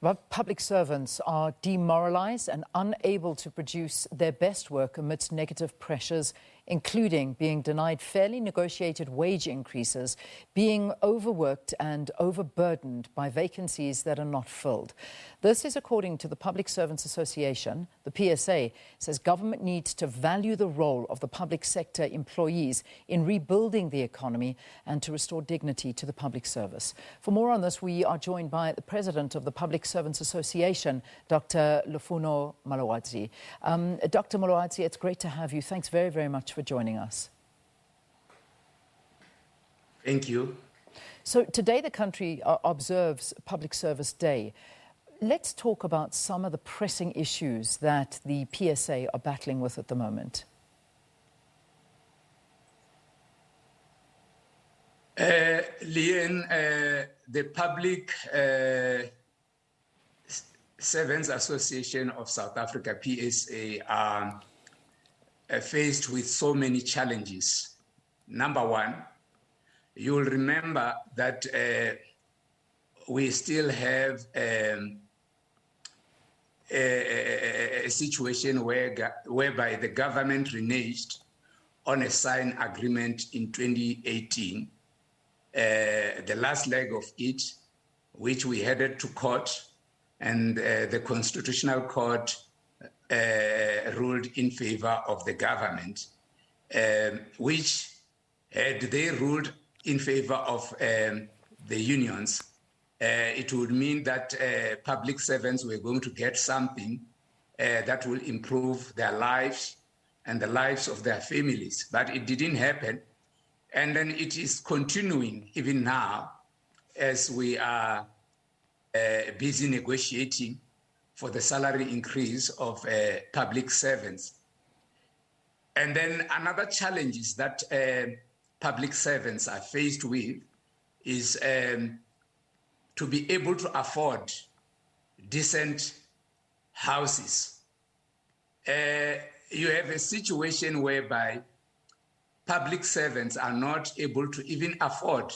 But public servants are demoralized and unable to produce their best work amidst negative pressures, including being denied fairly negotiated wage increases, being overworked and overburdened by vacancies that are not filled. This is according to the Public Servants Association. The PSA says government needs to value the role of the public sector employees in rebuilding the economy and to restore dignity to the public service. For more on this, we are joined by the President of the Public Servants Association, Dr. Lufuno Mulaudzi. Dr. Mulaudzi, it's great to have you. Thanks very, very much for joining us. Thank you. So today the country observes Public Service Day. Let's talk about some of the pressing issues that the PSA are battling with at the moment. Leanne, the Public Servants Association of South Africa, PSA, are faced with so many challenges. Number one, you'll remember that we still have a situation whereby the government reneged on a signed agreement in 2018. The last leg of it, which we headed to court, and the Constitutional Court ruled in favor of the government, which had they ruled in favor of the unions, it would mean that public servants were going to get something that will improve their lives and the lives of their families. But it didn't happen. And then it is continuing even now as we are busy negotiating for the salary increase of public servants. And then another challenge is that public servants are faced with is to be able to afford decent houses. You have a situation whereby public servants are not able to even afford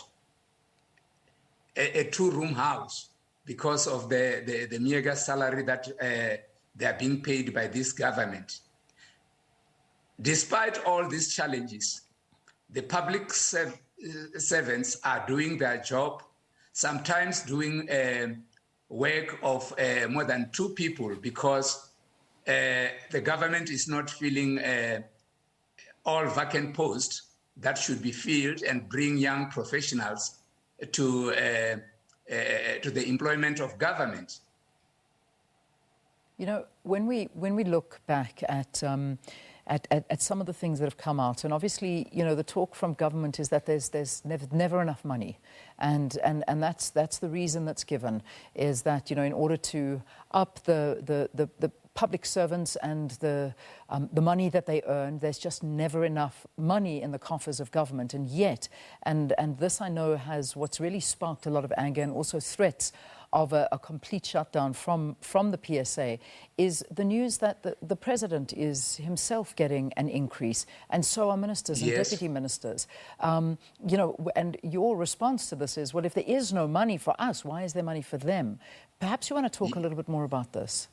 a two-room house because of the meager salary that they are being paid by this government. Despite all these challenges, the public servants are doing their job, sometimes doing work of more than two people because the government is not filling all vacant posts that should be filled and bring young professionals to the employment of government. You know, when we look back at some of the things that have come out, and obviously, you know, the talk from government is that there's never enough money, and that's the reason that's given, is that, you know, in order to up the public servants and the money that they earn, there's just never enough money in the coffers of government. And yet, and this I know has what's really sparked a lot of anger and also threats of a complete shutdown from the PSA, is the news that the president is himself getting an increase, and so are ministers and deputy ministers. You know, and your response to this is, well, if there is no money for us, why is there money for them? Perhaps you want to talk a little bit more about this.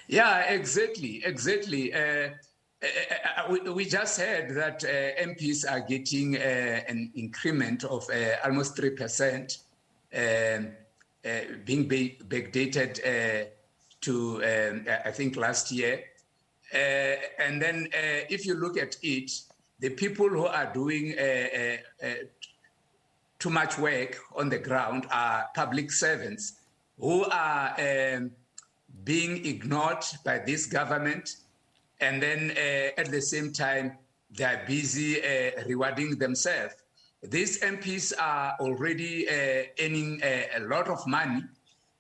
Yeah, exactly. We just heard that MPs are getting an increment of almost 3%, being backdated to, I think, last year. And then if you look at it, the people who are doing too much work on the ground are public servants who are being ignored by this government, and then at the same time, they are busy rewarding themselves. These MPs are already earning a lot of money.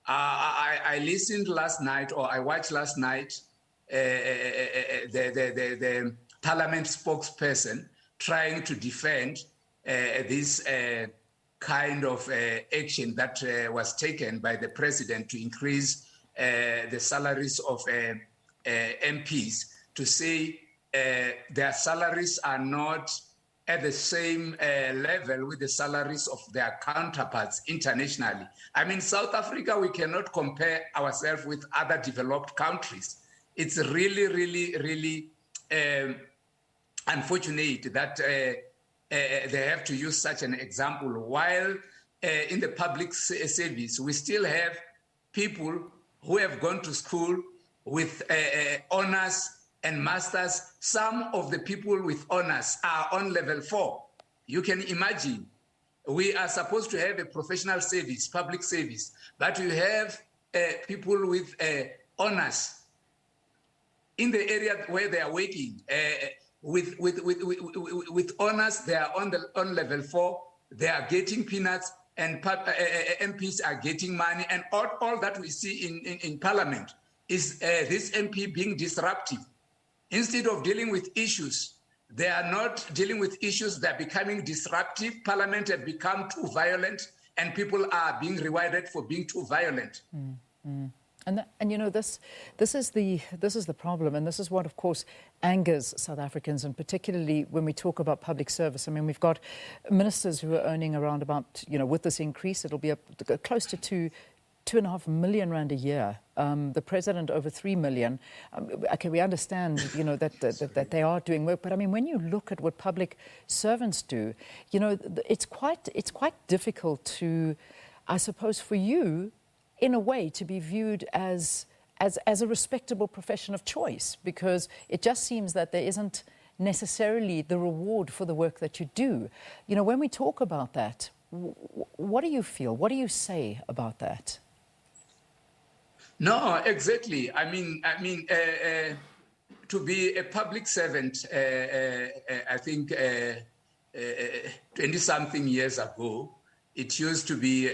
I listened last night, or I watched last night, the parliament spokesperson trying to defend this kind of action that was taken by the president to increase the salaries of MPs, to say their salaries are not at the same level with the salaries of their counterparts internationally. I mean, South Africa, we cannot compare ourselves with other developed countries. It's really, really, really unfortunate that they have to use such an example. While in the public service, we still have people who have gone to school with honors and masters. Some of the people with honors are on level 4. You can imagine, we are supposed to have a professional service, public service, but you have people with honors in the area where they are working. With honors, they are on level 4. They are getting peanuts, and MPs are getting money, and all that we see in Parliament is this MP being disruptive. Instead of dealing with issues, they are not dealing with issues. They're becoming disruptive. Parliament has become too violent, and people are being rewarded for being too violent. And you know, this is the problem, and this is what, of course, angers South Africans, and particularly when we talk about public service. I mean, we've got ministers who are earning around about, you know, with this increase, it'll be close to 2.5 million rand a year. The president over 3 million. Okay, we understand, you know, that they are doing work, but I mean, when you look at what public servants do, you know, it's quite difficult to, I suppose, for you, in a way, to be viewed as a respectable profession of choice, because it just seems that there isn't necessarily the reward for the work that you do. You know, when we talk about that, what do you feel? What do you say about that? No, exactly. I mean, to be a public servant, I think 20-something years ago, it used to be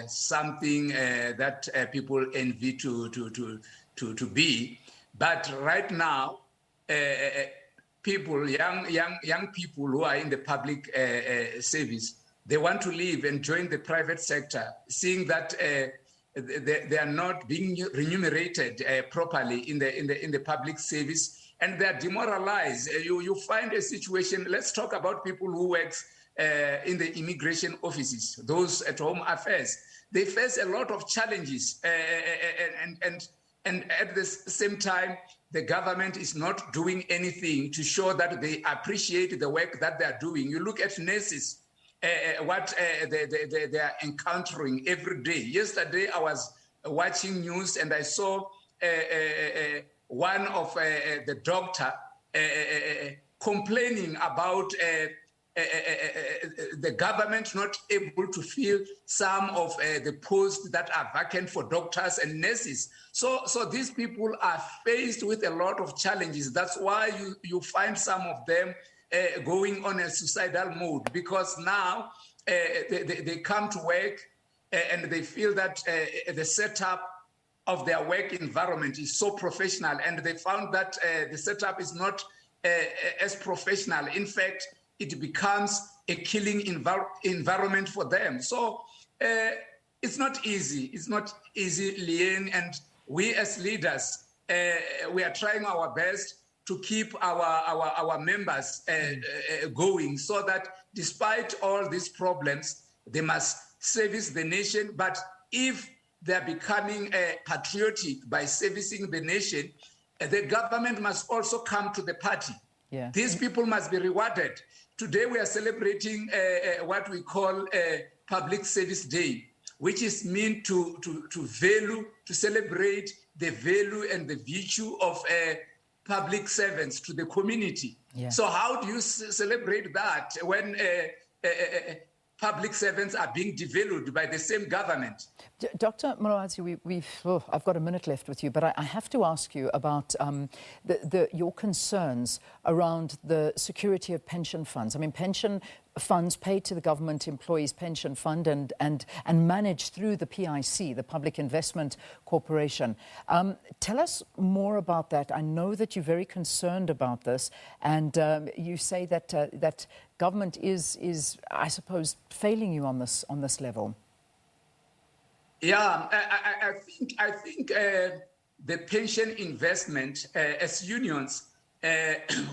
something that people envy to be. But right now, people, young people who are in the public service, they want to leave and join the private sector, seeing that they are not being remunerated properly in the public service, and they are demoralized. You find a situation. Let's talk about people who work in the immigration offices, those at Home Affairs. They face a lot of challenges, and at the same time, the government is not doing anything to show that they appreciate the work that they are doing. You look at nurses, what they are encountering every day. Yesterday, I was watching news and I saw one of the doctor complaining about the government not able to fill some of the posts that are vacant for doctors and nurses. So these people are faced with a lot of challenges. That's why you find some of them going on a suicidal mode, because now they come to work and they feel that the setup of their work environment is so professional, and they found that the setup is not as professional. In fact, it becomes a killing environment for them. So it's not easy. It's not easy, Leanne, and we as leaders, we are trying our best to keep our members going, so that despite all these problems, they must service the nation. But if they're becoming patriotic by servicing the nation, the government must also come to the party. Yeah. These people must be rewarded. Today we are celebrating what we call Public Service Day, which is meant to celebrate the value and the virtue of public servants to the community. Yeah. So how do you celebrate that when public servants are being devalued by the same government? Dr. Mulaudzi, I've got a minute left with you, but I have to ask you about your concerns around the security of pension funds. I mean, pension funds paid to the government employees pension fund and managed through the PIC, the Public Investment Corporation. Tell us more about that. I know that you're very concerned about this, and you say that that government is, I suppose, failing you on this level. Yeah, I think the pension investment, as unions,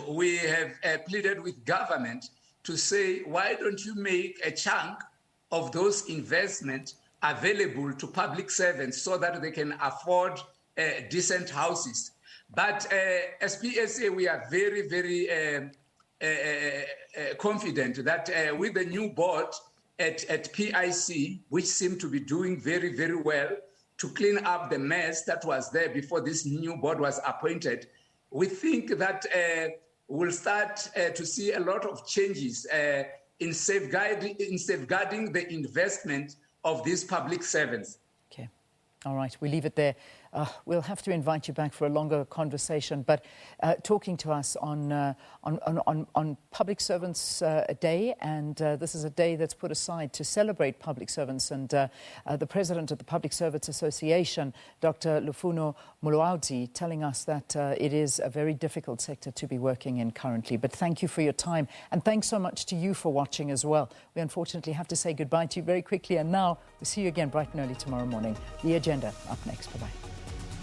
we have pleaded with government to say, why don't you make a chunk of those investments available to public servants so that they can afford decent houses? But as PSA, we are very, very confident that with the new board at PIC, which seem to be doing very, very well to clean up the mess that was there before this new board was appointed, we think that we'll start to see a lot of changes in safeguarding the investment of these public servants. Okay. All right, we leave it there. We'll have to invite you back for a longer conversation, but talking to us on Public Servants Day, and this is a day that's put aside to celebrate public servants, and the president of the Public Servants Association, Dr. Lufuno Mulaudzi, telling us that it is a very difficult sector to be working in currently. But thank you for your time, and thanks so much to you for watching as well. We unfortunately have to say goodbye to you very quickly, and now we'll see you again bright and early tomorrow morning. The agenda up next. Bye-bye.